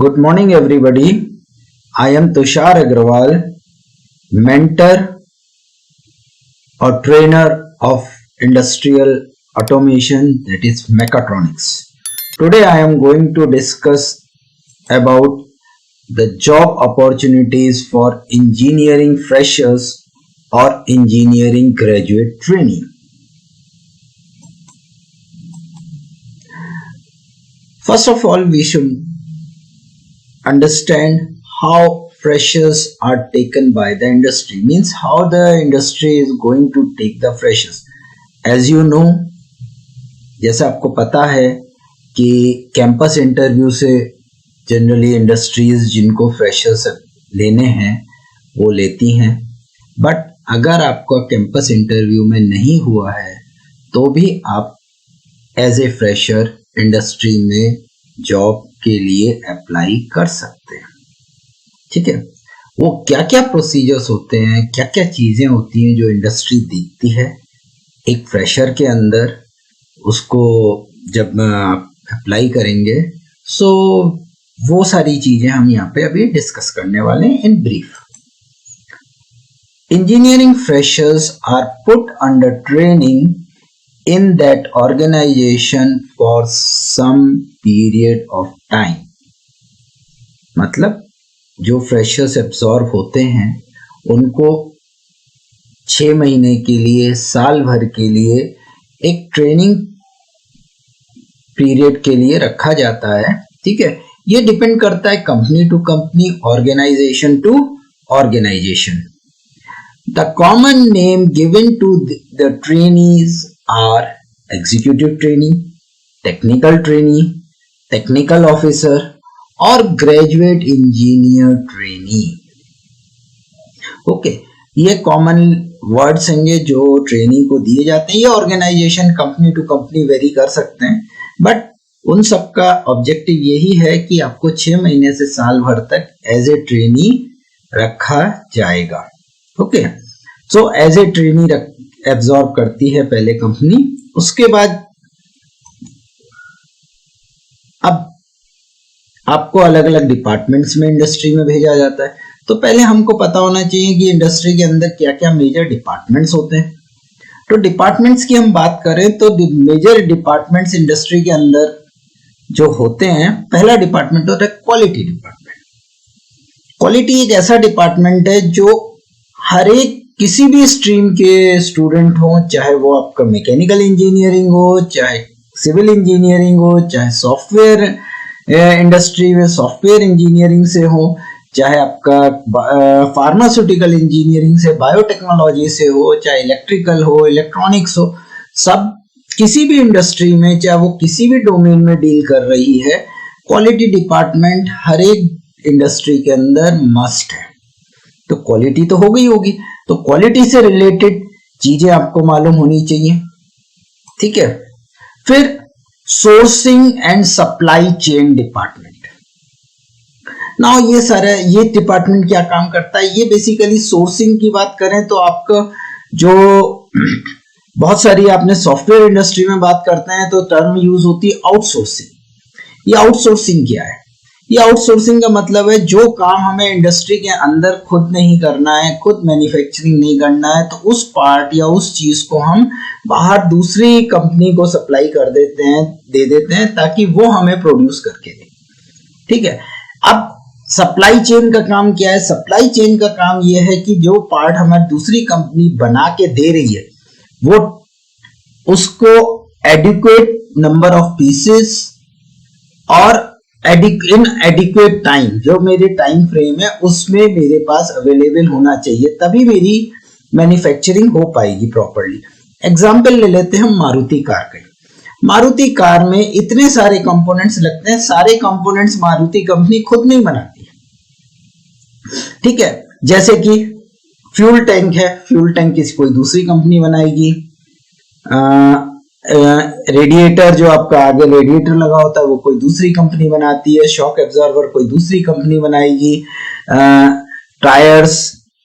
Good morning, everybody. I am Tushar Agrawal, mentor or trainer of industrial automation, that is mechatronics. Today, I am going to discuss about the job opportunities for engineering freshers or engineering graduate trainee. First of all, we should understand how freshers are taken by the industry, means how the industry is going to take the freshers. As you know, जैसा आपको पता है कि campus interview से generally industries जिनको freshers लेने हैं वो लेती हैं, बट अगर आपका कैंपस इंटरव्यू में नहीं हुआ है तो भी आप एज ए फ्रेशर इंडस्ट्री में जॉब के लिए अप्लाई कर सकते हैं. ठीक है, वो क्या क्या प्रोसीजर्स होते हैं, क्या क्या चीजें होती हैं जो इंडस्ट्री देखती है एक फ्रेशर के अंदर, उसको जब आप अप्लाई करेंगे, सो वो सारी चीजें हम यहाँ पे अभी डिस्कस करने वाले हैं in brief. Engineering freshers are put under training in that organization for some period of time. मतलब जो फ्रेशर्स एब्सॉर्ब होते हैं उनको 6 महीने के लिए, साल भर के लिए एक ट्रेनिंग पीरियड के लिए रखा जाता है. ठीक है, ये डिपेंड करता है company to company, organization to organization. The common name given to the trainees are executive trainee, technical trainee, technical officer और graduate engineer trainee. ओके, ये कॉमन वर्ड्स हैं जो ट्रेनी को दिए जाते हैं. ये organization company to company vary कर सकते हैं, बट उन सब का ऑब्जेक्टिव यही है कि आपको 6 महीने से साल भर तक एज ए ट्रेनी रखा जाएगा. Okay, so as a trainee absorb करती है पहले कंपनी, उसके बाद अब आपको अलग अलग डिपार्टमेंट्स में इंडस्ट्री में भेजा जाता है. तो पहले हमको पता होना चाहिए कि इंडस्ट्री के अंदर क्या क्या मेजर डिपार्टमेंट्स होते हैं. तो डिपार्टमेंट्स की हम बात करें तो मेजर डिपार्टमेंट्स इंडस्ट्री के अंदर जो होते हैं, पहला डिपार्टमेंट होता है क्वालिटी डिपार्टमेंट. क्वालिटी एक ऐसा डिपार्टमेंट है जो हर एक किसी भी स्ट्रीम के स्टूडेंट हो, चाहे वो आपका मैकेनिकल इंजीनियरिंग हो, चाहे सिविल इंजीनियरिंग हो, चाहे सॉफ्टवेयर इंडस्ट्री में सॉफ्टवेयर इंजीनियरिंग से हो, चाहे आपका फार्मास्यूटिकल इंजीनियरिंग से, बायोटेक्नोलॉजी से हो, चाहे इलेक्ट्रिकल हो, इलेक्ट्रॉनिक्स हो, सब किसी भी इंडस्ट्री में, चाहे वो किसी भी डोमेन में डील कर रही है, क्वालिटी डिपार्टमेंट हर एक इंडस्ट्री के अंदर मस्ट है. तो क्वालिटी तो हो गई होगी, तो क्वालिटी से रिलेटेड चीजें आपको मालूम होनी चाहिए. ठीक है, फिर sourcing and supply chain department. Now ये डिपार्टमेंट क्या काम करता है, ये बेसिकली सोर्सिंग की बात करें तो आपका जो बहुत सारी आपने सॉफ्टवेयर इंडस्ट्री में बात करते हैं तो टर्म यूज होती है आउटसोर्सिंग. ये आउटसोर्सिंग क्या है? ये आउटसोर्सिंग का मतलब है जो काम हमें इंडस्ट्री के अंदर खुद नहीं करना है, खुद मैन्युफैक्चरिंग नहीं करना है, तो उस पार्ट या उस चीज को हम बाहर दूसरी कंपनी को सप्लाई कर देते हैं, दे देते हैं ताकि वो हमें प्रोड्यूस करके दे. ठीक है, अब सप्लाई चेन का काम क्या है? सप्लाई चेन का काम ये है कि जो पार्ट हमें दूसरी कंपनी बना के दे रही है वो उसको एडिक्वेट नंबर ऑफ पीसेस और इन एडिक्वेट टाइम, जो मेरे टाइम फ्रेम है उसमें मेरे पास अवेलेबल होना चाहिए, तभी मेरी मैन्युफैक्चरिंग हो पाएगी प्रॉपर्ली. एग्जाम्पल ले लेते हैं हम मारुति कार का. मारुति कार में इतने सारे कंपोनेंट्स लगते हैं, सारे कंपोनेंट्स मारुति कंपनी खुद नहीं बनाती है. ठीक है, जैसे कि फ्यूल टैंक है, फ्यूल टैंक किसी कोई दूसरी कंपनी बनाएगी. रेडिएटर जो आपका आगे रेडिएटर लगा होता है वो कोई दूसरी कंपनी बनाती है. शॉक एब्जॉर्बर कोई दूसरी कंपनी बनाएगी. टायर्स,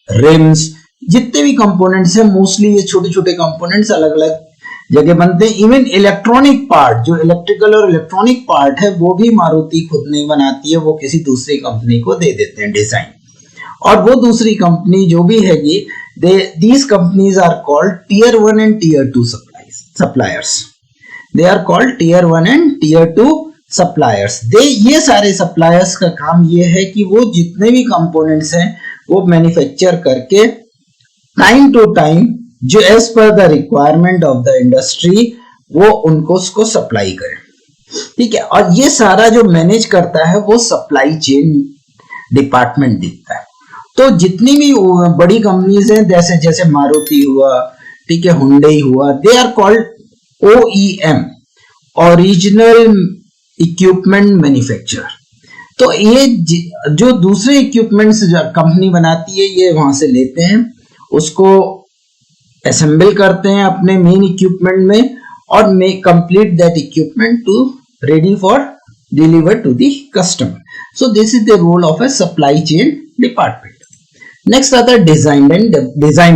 रिम्स, जितने भी कंपोनेंट्स हैं मोस्टली ये छोटे छोटे कंपोनेंट्स अलग अलग जगह बनते हैं। इवन इलेक्ट्रॉनिक पार्ट, जो इलेक्ट्रिकल और इलेक्ट्रॉनिक पार्ट है, वो भी मारुति खुद नहीं बनाती है, वो किसी दूसरी कंपनी को दे देते हैं डिजाइन। और वो दूसरी कंपनी जो भी हैगी, these companies are called tier 1 and tier 2 suppliers. They are called tier 1 and tier 2 suppliers. ये सारे suppliers का काम ये है कि वो जितने भी components हैं वो मैन्युफैक्चर करके टाइम टू टाइम, जो as per the requirement of the industry, वो उनको उसको सप्लाई करें। ठीक है, और ये सारा जो मैनेज करता है वो सप्लाई चेन डिपार्टमेंट दिखता है। तो जितनी भी बड़ी कंपनीज हैं, जैसे जैसे मारुति हुआ, ठीक है, हुंडई हुआ, they are called OEM, original equipment manufacturer. तो ये जो दूसरे इक्विपमेंट्स कंपनी बनाती है, ये वहां से लेते हैं, उसको असेंबल करते हैं अपने मेन इक्विपमेंट में, और may complete that equipment to ready for deliver to the customer. So this is the role of a supply chain department. Next आता है डिजाइन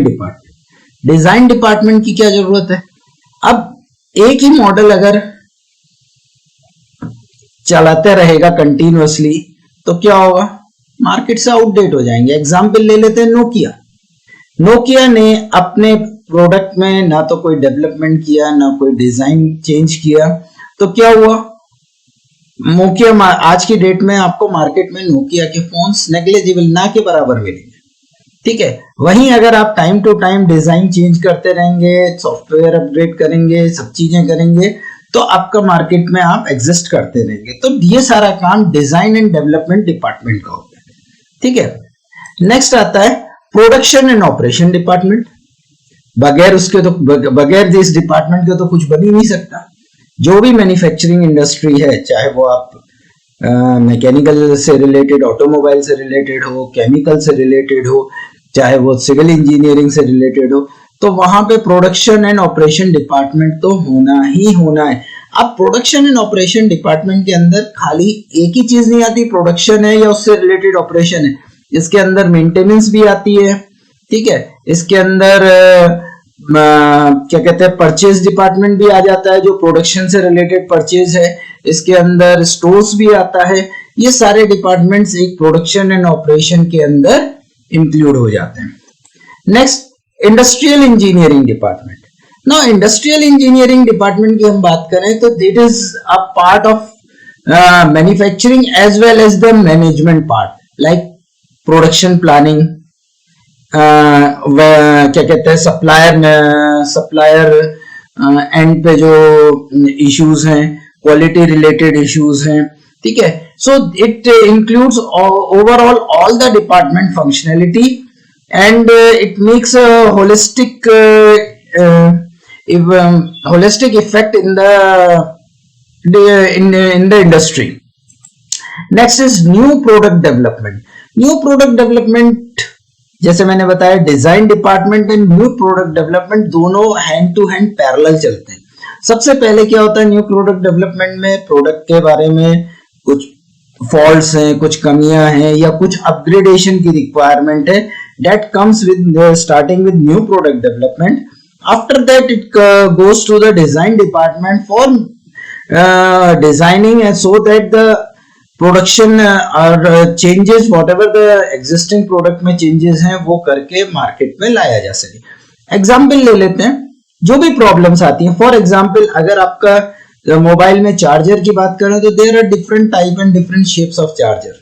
डिपार्टमेंट। डिजाइन डिपार्टमेंट की क्या जरूरत है? अब एक ही मॉडल अगर चलाते रहेगा कंटिन्यूअसली तो क्या होगा? मार्केट से आउटडेट हो जाएंगे। एग्जाम्पल ले लेते हैं नोकिया ने अपने प्रोडक्ट में ना तो कोई डेवलपमेंट किया, ना कोई डिजाइन चेंज किया, तो क्या हुआ? नोकिया आज की डेट में आपको मार्केट में नोकिया के फोन्स नेग्लिजिबल, ना के बराबर मिलेंगे। ठीक है, वहीं अगर आप time to time design change करते रहेंगे, सॉफ्टवेयर अपग्रेड करेंगे, सब चीजें करेंगे, तो आपका मार्केट में आप एग्जिस्ट करते रहेंगे। तो ये सारा काम डिजाइन एंड डेवलपमेंट डिपार्टमेंट का होता है। ठीक है, नेक्स्ट आता है प्रोडक्शन एंड ऑपरेशन डिपार्टमेंट। बगैर इस डिपार्टमेंट के तो कुछ बन ही नहीं सकता। जो भी मैन्युफैक्चरिंग इंडस्ट्री है, चाहे वो आप मैकेनिकल से रिलेटेड, ऑटोमोबाइल से रिलेटेड हो, केमिकल से रिलेटेड हो, चाहे वो सिविल इंजीनियरिंग से रिलेटेड हो, तो वहां पे प्रोडक्शन एंड ऑपरेशन डिपार्टमेंट तो होना ही होना है। अब प्रोडक्शन एंड ऑपरेशन डिपार्टमेंट के अंदर खाली एक ही चीज नहीं आती, प्रोडक्शन है या उससे रिलेटेड ऑपरेशन है, इसके अंदर मेंटेनेंस भी आती है। ठीक है, इसके अंदर क्या कहते हैं, परचेज डिपार्टमेंट भी आ जाता है, जो प्रोडक्शन से रिलेटेड परचेज है। इसके अंदर स्टोर्स भी आता है। ये सारे डिपार्टमेंट्स एक प्रोडक्शन एंड ऑपरेशन के अंदर इंक्लूड हो जाते हैं। Next, industrial engineering department. Now industrial engineering department की हम बात करें तो that is a part of manufacturing as well as the management part, like production planning, क्या कहते हैं, सप्लायर एंड पे जो इश्यूज हैं, क्वालिटी रिलेटेड इश्यूज हैं। ठीक है, so it includes overall all the department functionality and it makes a holistic effect in the industry. Next is new product development. New product development, जैसे मैंने बताया, design department and new product development दोनों hand to hand parallel चलते हैं। सबसे पहले क्या होता है न्यू प्रोडक्ट डेवलपमेंट में? प्रोडक्ट के बारे में कुछ फॉल्ट्स हैं, कुछ कमियां हैं, या कुछ अपग्रेडेशन की रिक्वायरमेंट है, that comes with starting with new product development. After that it goes to the design department for designing, and so that the production or changes, whatever the existing product में changes हैं, वो करके market में लाया जा सके। Example ले लेते हैं, जो भी प्रॉब्लम्स आती हैं। फॉर एग्जाम्पल, अगर आपका मोबाइल में चार्जर की बात करें तो there are different type and different shapes of charger.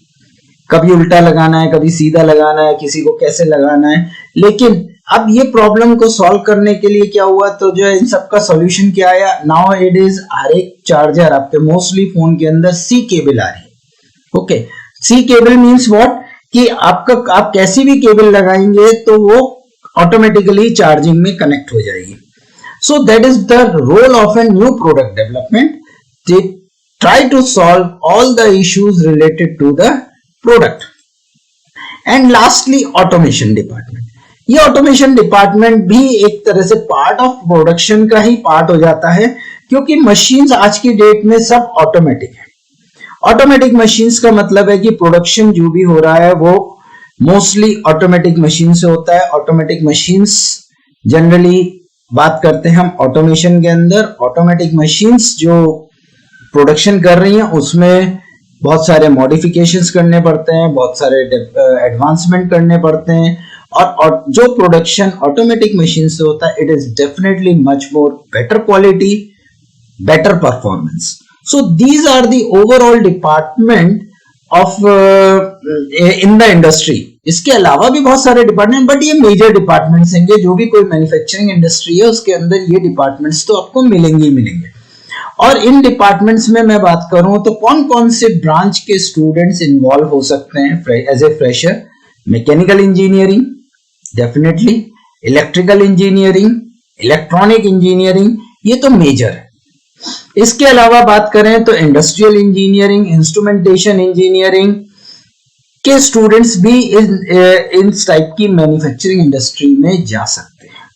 कभी उल्टा लगाना है, कभी सीधा लगाना है, किसी को कैसे लगाना है। लेकिन अब ये प्रॉब्लम को सॉल्व करने के लिए क्या हुआ, तो जो इन सबका सॉल्यूशन क्या आया? नाउ इट इज हर एक चार्जर आपके मोस्टली फोन के अंदर सी केबल आ रही है। Okay, C cable means what, कि आप कैसी भी केबल लगाएंगे तो वो ऑटोमेटिकली चार्जिंग में कनेक्ट हो जाएगी। So that is the role of a new product development, try to solve all the issues related to the product. And lastly automation department. ये ऑटोमेशन डिपार्टमेंट भी एक तरह से पार्ट ऑफ प्रोडक्शन का ही part हो जाता है, क्योंकि मशीन्स आज की डेट में सब ऑटोमेटिक है। ऑटोमेटिक मशीन्स का मतलब है कि प्रोडक्शन जो भी हो रहा है वो मोस्टली ऑटोमेटिक मशीन से होता है। ऑटोमेटिक मशीन्स जनरली बात करते हैं हम ऑटोमेशन के अंदर। ऑटोमेटिक मशीन्स जो प्रोडक्शन कर रही हैं उसमें बहुत सारे मॉडिफिकेशंस करने पड़ते हैं, बहुत सारे एडवांसमेंट करने पड़ते हैं, और जो प्रोडक्शन ऑटोमेटिक मशीन से होता है it is definitely much more better quality, better performance. So these are the overall department of in the industry. इसके अलावा भी बहुत सारे डिपार्टमेंट, बट ये मेजर डिपार्टमेंट्स हैं। जो भी कोई मैन्युफैक्चरिंग इंडस्ट्री है उसके अंदर ये डिपार्टमेंट्स तो आपको मिलेंगे ही मिलेंगे। और इन डिपार्टमेंट्स में मैं बात करूं तो कौन कौन से ब्रांच के स्टूडेंट्स इन्वॉल्व हो सकते हैं as a fresher? Mechanical engineering definitely, electrical engineering, electronic engineering, ये तो मेजर है। इसके अलावा बात करें तो इंडस्ट्रियल इंजीनियरिंग, इंस्ट्रूमेंटेशन इंजीनियरिंग के स्टूडेंट्स भी इन टाइप की मैन्युफैक्चरिंग इंडस्ट्री में जा सकते हैं।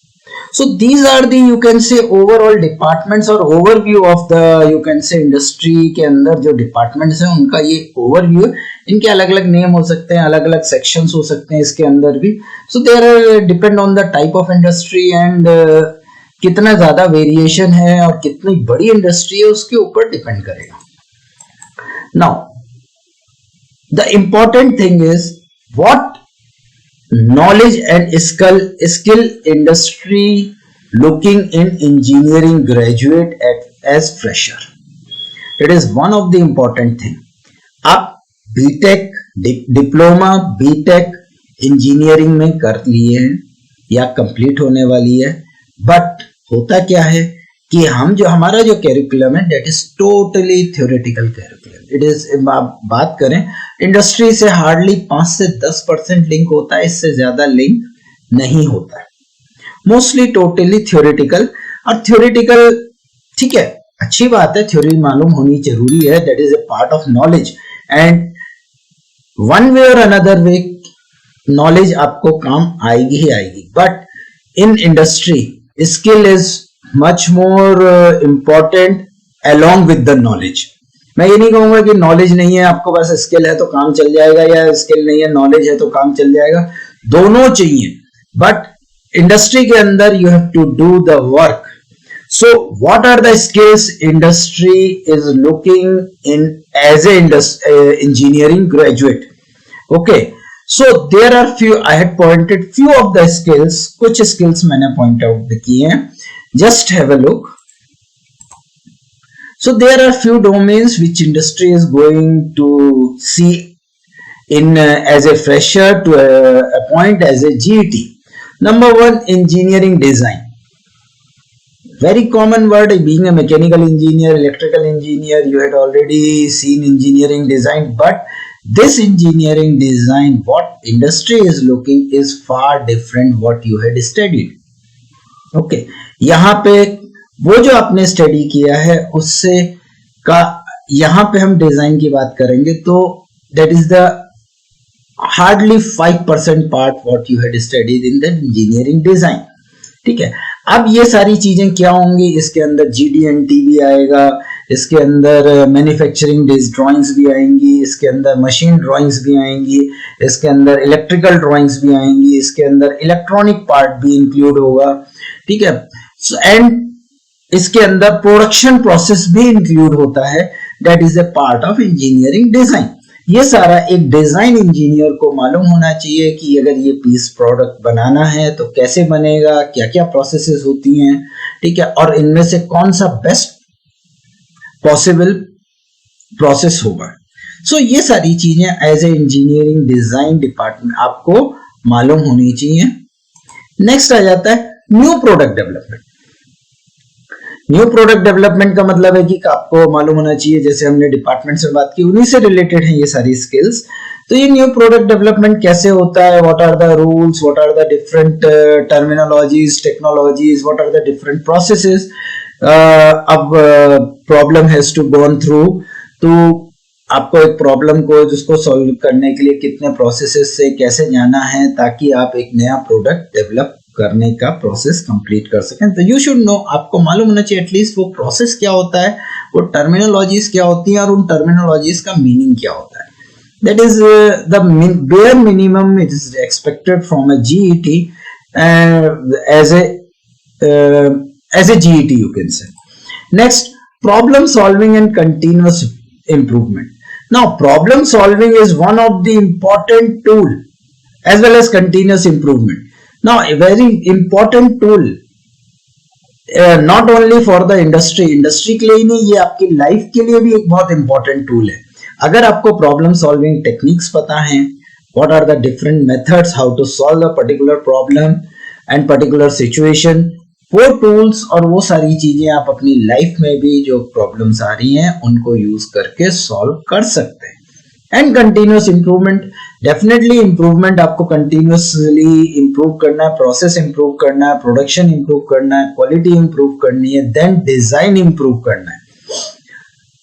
So these are the you can say overall departments और overview of the you can say industry के अंदर जो डिपार्टमेंट्स हैं उनका ये ओवरव्यू। इनके अलग अलग नेम हो सकते हैं, अलग अलग सेक्शंस हो सकते हैं इसके अंदर भी। So there depend on the type of industry and कितना ज्यादा वेरिएशन है और कितनी बड़ी इंडस्ट्री है उसके ऊपर डिपेंड करेगा। Now the important thing is what knowledge and skill industry looking in engineering graduate as fresher. It is one of the important thing. आप बीटेक डिप्लोमा बीटेक इंजीनियरिंग में कर लिए हैं या कंप्लीट होने वाली है, बट होता क्या है कि हम जो हमारा जो कैरिकुलम है that is totally theoretical curriculum. It is बात करें इंडस्ट्री से हार्डली 5 से 10% लिंक होता है, इससे ज्यादा लिंक नहीं होता है। Mostly totally theoretical. और थ्योरेटिकल ठीक है, अच्छी बात है, थ्योरी मालूम होनी जरूरी है, that is a part of knowledge and one way और अनदर वे नॉलेज आपको काम आएगी ही आएगी। But in industry skill is much more important along with the knowledge. मैं ये नहीं कहूंगा कि नॉलेज नहीं है, आपको बस स्किल है तो काम चल जाएगा, या स्किल नहीं है नॉलेज है तो काम चल जाएगा। दोनों चाहिए, बट इंडस्ट्री के अंदर you have to do the work. So what are the skills industry is looking in as a engineering graduate? Okay, so there are few, I had pointed few of the skills, कुछ skills मैंने point out किए हैं, just have a look. So there are few domains which industry is going to see in as a fresher to appoint as a GET. Number one, engineering design. Very common word, being a mechanical engineer, electrical engineer, you had already seen engineering design, but this engineering design what industry is looking is far different what you had studied. Okay, यहाँ पे वो जो आपने study किया है उससे का यहाँ पे हम डिजाइन की बात करेंगे तो that is the hardly 5% part what you had studied in the engineering design. ठीक है, अब ये सारी चीजें क्या होंगी, इसके अंदर GD&T भी आएगा, इसके अंदर मैन्युफैक्चरिंग ड्राइंग्स भी आएंगी, इसके अंदर मशीन ड्राइंग्स भी आएंगी, इसके अंदर इलेक्ट्रिकल ड्राइंग्स भी आएंगी, इसके अंदर इलेक्ट्रॉनिक पार्ट भी इंक्लूड होगा। ठीक है, एंड इसके अंदर प्रोडक्शन प्रोसेस भी इंक्लूड होता है, that is a part of engineering design. ये सारा एक डिजाइन इंजीनियर को मालूम होना चाहिए कि अगर ये पीस प्रोडक्ट बनाना है तो कैसे बनेगा, क्या क्या प्रोसेसेस होती हैं, ठीक है, और इनमें से कौन सा बेस्ट पॉसिबल प्रोसेस होगा। सो ये सारी चीजें as a engineering design department आपको मालूम होनी चाहिए। नेक्स्ट आ जाता है new product development. New product development का मतलब है कि आपको मालूम होना चाहिए, जैसे हमने डिपार्टमेंट से बात की उन्हीं से रिलेटेड है ये सारी स्किल्स। तो ये न्यू प्रोडक्ट डेवलपमेंट कैसे होता है, what are the rules, what are the different terminologies, technologies, what are the different processes. अब problem has to gone through, तो आपको एक प्रॉब्लम को जिसको सॉल्व करने के लिए कितने प्रोसेसेस से कैसे जाना है ताकि आप एक नया प्रोडक्ट डेवलप करने का प्रोसेस कंप्लीट कर सकें। तो यू शुड नो, आपको मालूम होना चाहिए एटलीस्ट वो प्रोसेस क्या होता है, वो टर्मिनोलॉजीज क्या होती हैं और उन टर्मिनोलॉजीज का मीनिंग क्या होता है। That is the bare minimum it is expected from a GET as a as a GET you can say. Next, problem solving and continuous improvement. Now problem solving is one of the important tool as well as continuous improvement. Now a very important tool not only for the industry के लिए ही नहीं, ये आपकी life के लिए भी एक बहुत इंपॉर्टेंट टूल है. अगर आपको प्रॉब्लम सॉल्विंग टेक्निक्स पता है, what are the different methods how to solve a particular problem and particular situation, वो टूल्स और वो सारी चीजें आप अपनी लाइफ में भी जो प्रॉब्लम्स आ रही हैं उनको यूज करके सॉल्व कर सकते हैं. And continuous improvement, definitely improvement आपको कंटिन्यूसली इंप्रूव करना है, प्रोसेस इंप्रूव करना है, प्रोडक्शन इंप्रूव करना है, क्वालिटी इंप्रूव करनी है, देन डिजाइन इंप्रूव करना है.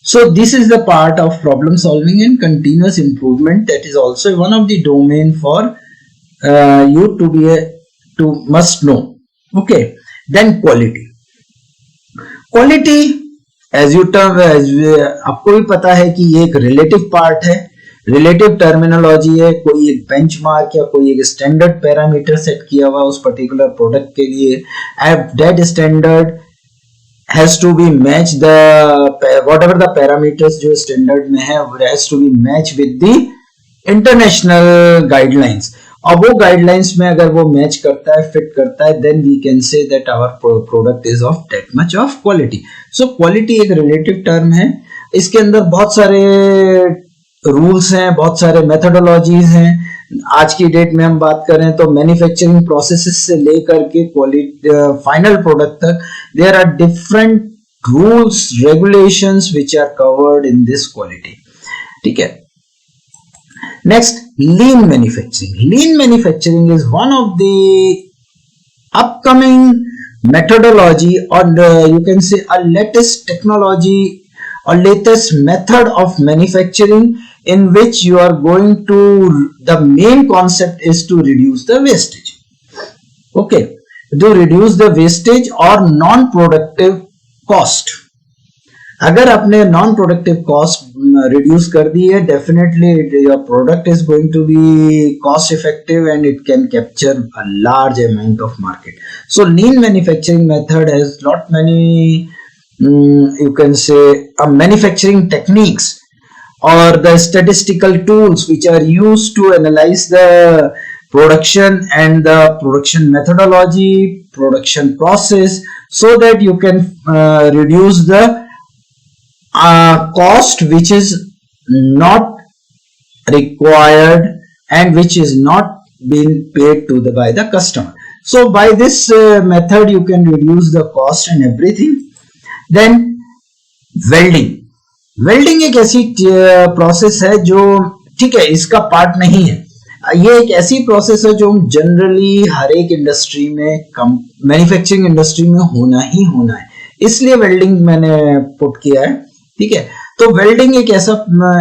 So this is the part of problem solving and continuous improvement. That is also one of the domain for you to must know. Okay. Then quality. Quality as you term आपको भी पता है कि ये एक relative part है, relative terminology है. कोई एक benchmark या कोई एक standard parameter set किया हुआ उस particular product के लिए, that standard has to be match the whatever the parameters जो standard में है has to be match with the international guidelines. और वो guidelines में अगर वो match करता है, fit करता है, then we can say that our product is of that much of quality. So quality एक relative term है, इसके अंदर बहुत सारे rules हैं, बहुत सारे methodologies हैं. आज की डेट में हम बात करें तो मैन्युफैक्चरिंग प्रोसेसेस से लेकर के क्वालिटी फाइनल प्रोडक्ट तक there are different rules regulations which are covered in this quality. ठीक है. Next, lean manufacturing. Lean manufacturing is one of the upcoming methodology और you can say a latest technology or latest method of manufacturing in which you are going to, the main concept is to reduce the wastage. Okay, to reduce the wastage or non-productive cost. अगर आपने non-productive cost reduce कर दी है, definitely your product is going to be cost effective and it can capture a large amount of market. So lean manufacturing method has lot many you can say manufacturing techniques or the statistical tools which are used to analyze the production and the production methodology, production process, so that you can reduce the cost which is not required and which is not being paid to by the customer. So by this method you can reduce the cost and everything. Then welding एक ऐसी process है जो, ठीक है, इसका part नहीं है. ये एक ऐसी प्रोसेस है जो जनरली हर एक इंडस्ट्री में, मैन्युफैक्चरिंग इंडस्ट्री में होना ही होना है, इसलिए वेल्डिंग मैंने पुट किया है. ठीक है. तो वेल्डिंग एक ऐसा,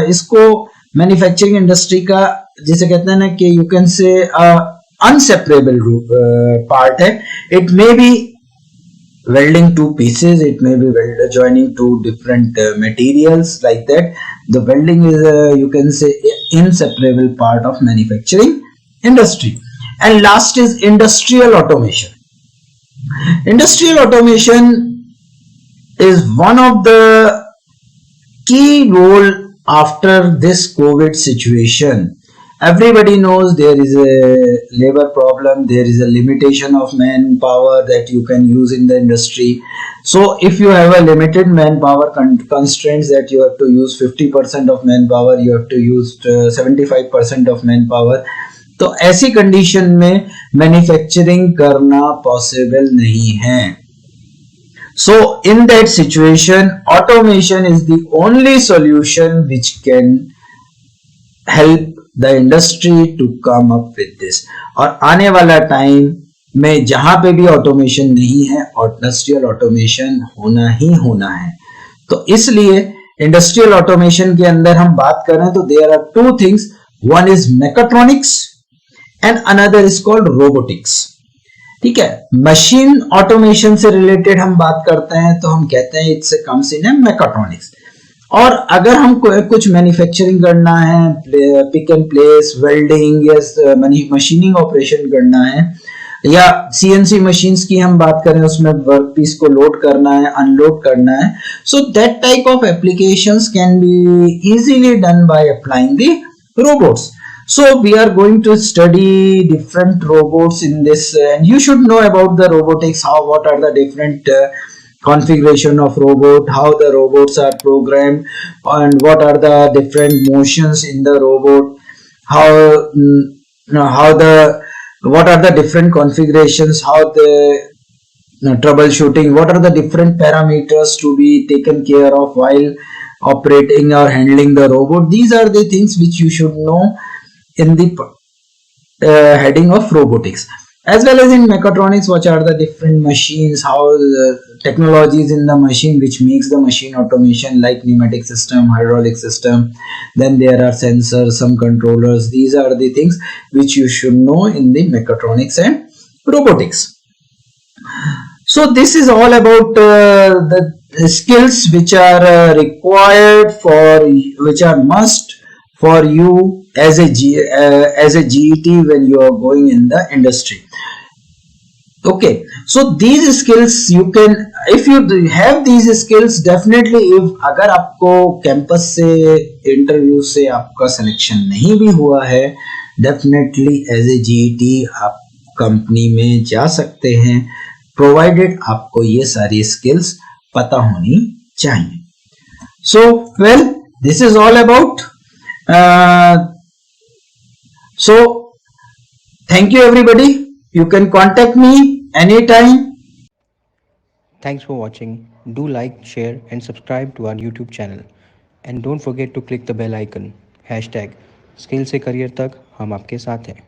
इसको मैन्युफैक्चरिंग इंडस्ट्री का जिसे कहते हैं ना कि you can say inseparable part है. It may be welding two pieces, it may be joining two different materials, like that. The welding is you can say inseparable part of manufacturing industry. And last is industrial automation. Industrial automation is one of the key role after this COVID situation. Everybody knows there is a labor problem, there is a limitation of manpower that you can use in the industry. So if you have a limited manpower constraints that you have to use 50% of manpower, you have to use 75% of manpower. तो ऐसी condition में manufacturing करना possible नहीं है. So in that situation, automation is the only solution which can help the industry to come up with this. और आने वाला time में जहां पे भी ऑटोमेशन नहीं है, इंडस्ट्रियल ऑटोमेशन होना ही होना है. तो इसलिए इंडस्ट्रियल ऑटोमेशन के अंदर हम बात करें तो there are two things. One is mechatronics and another is called robotics. ठीक है. मशीन ऑटोमेशन से रिलेटेड हम बात करते हैं तो हम कहते हैं इट्स कम्स इन मैकेट्रॉनिक्स. और अगर हम कुछ मैन्युफैक्चरिंग करना है, पिक एंड प्लेस, वेल्डिंग या मशीनिंग ऑपरेशन करना है, या सीएनसी मशीन्स की हम बात करें, उसमें वर्क पीस को लोड करना है, अनलोड करना है, so that type of applications can be easily done by applying the robots. So we are going to study different robots in this, and you should know about the robotics, how what are the different configuration of robot, how the robots are programmed, and what are the different motions in the robot, how how the what are the different configurations, how the troubleshooting, what are the different parameters to be taken care of while operating or handling the robot. These are the things which you should know in the heading of robotics. As well as in mechatronics, what are the different machines, how technologies in the machine which makes the machine automation, like pneumatic system, hydraulic system, then there are sensors, some controllers. These are the things which you should know in the mechatronics and robotics. So this is all about the skills which are required for, which are must for you as a GET when you are going in the industry. Okay, so these skills you can, if you have these skills, definitely, if अगर आपको campus से interview से आपका selection नहीं भी हुआ है, definitely as a GET आप कंपनी में जा सकते हैं, प्रोवाइडेड आपको ये सारी स्किल्स पता होनी चाहिए. So well, this is all about. So thank you everybody. You can contact me anytime. Thanks for watching. Do like, share, and subscribe to our YouTube channel. And don't forget to click the bell icon. #Skill से career तक हम आपके साथ हैं.